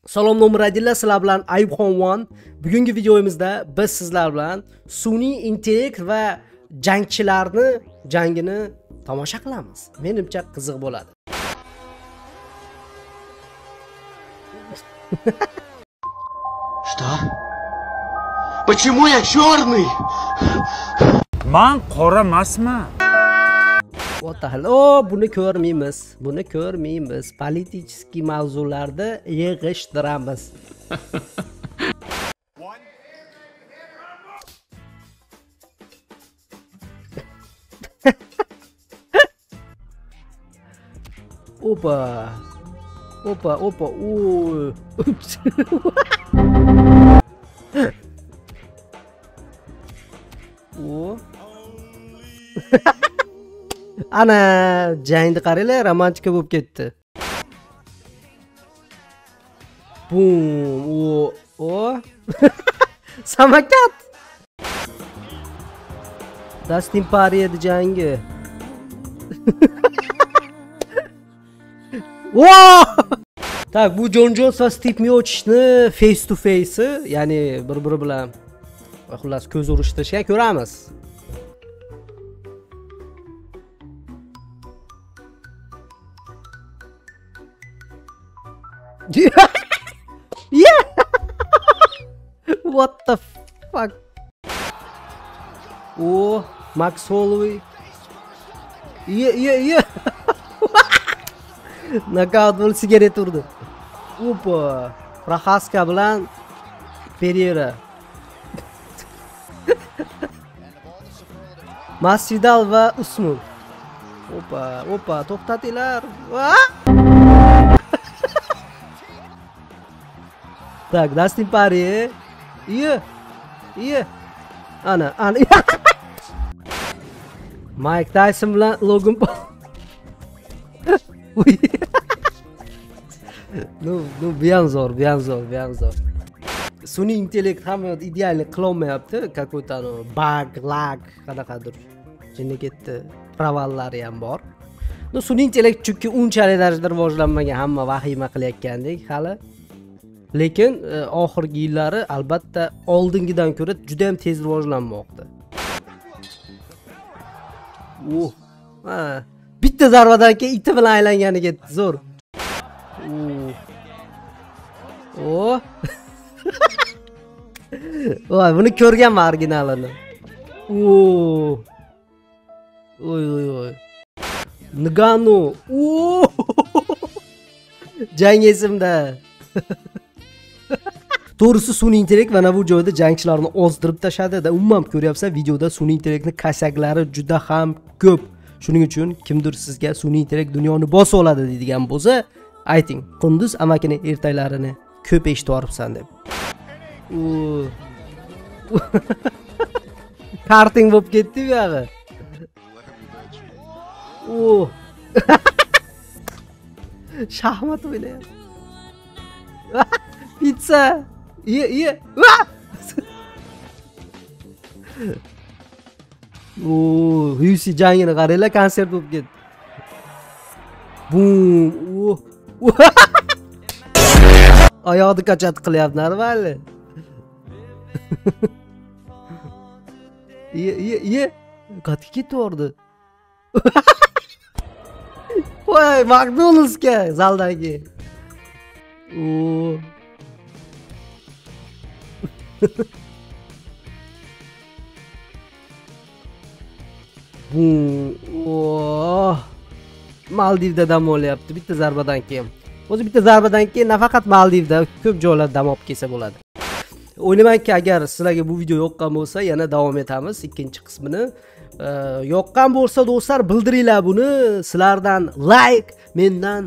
Salom nomradillar, sizlar bilan Ayubxon One. Bugungi videomizda biz sizlar bilan sun'iy intellekt va jangini tomosha qilamiz. Menimcha qiziq bo'ladi. Что? Почему я черный? Man qora emasman. What the hell? Oh, buni ko'rmaymiz. Politiskiy mavzularda yig'ishtiramiz. Opa. Ups. O. Ana, jangni qaranglar, romantika bo'lib ketdi. Bum, o. Samokat. Dustin Poirier jangi. Wow! Tak, bu Jon Jones va Steve Miocic'ni face to face, ya'ni bir-biri bilan xullas ko'z urishtirishga ko'ramiz. Yeah. What the fuck? Oh, Max Holloway. Yeah. Knockout bo'lib sigaret urdi. Opa, Prohaska bilan Pereira. Masvidal va Usman. Opa, to'xtatinglar. Tak, Dustin Poirier. Yeah. Ana. Mike Tyson bilan Logan Paul. Ну, bu ham zo'r. Sun'iy intellekt hamma idealni qilolmayapti. Какой-то bug, lag, qanaqadir. Jinni ketdi. Pravallari ham bor. No, sun'iy intellekt chunki unchalik darajada rivojlanmagan, hamma vahima qilayotgandek hali. Lekin oxirgi yillari albatta oldingidan ko'ra juda ham tez rivojlanmoqda. Bitta zarbadan keyin iti bilan aylangani ketdi, zo'r. Voy, buni ko'rganman originalini. Oy. Ngannou. Jang esimda. To'g'risi sun'iy intellekt mana bu joyda jangchilarni ozdirib tashadi-da. Umuman ko'ryapsan, videoda sun'iy intellektning qasaklari juda ham ko'p. Shuning uchun kimdir sizga sun'iy intellekt dunyoni bosib oladi deydigan bo'lsa, ayting, Qunduz amakini ertaklarini ko'p eshitib yoribsan deb. Karting bo'lib ketdi bu yog'i. Shahmat o'ynayapti. Pizza. Ye. UFC jangini qaranglar, konsert bo'lib ketdi. Bum. Oyoqni qachat qilyapti, narvali. Ye. Qatib ketdi. Voy, McDonald'sga zaldagi. Maldivda dam olyapti bitta zarbadan keyin. O'zi bitta zarbadan keyin nafaqat Maldivda, ko'p joylarda dam olib kelsa bo'ladi. O'ylaymanki, agar sizlarga bu video yoqqan bo'lsa, yana davom etamiz ikkinchi qismini. Yoqqan bo'lsa do'stlar, bildiringlar buni. Sizlardan like, mendan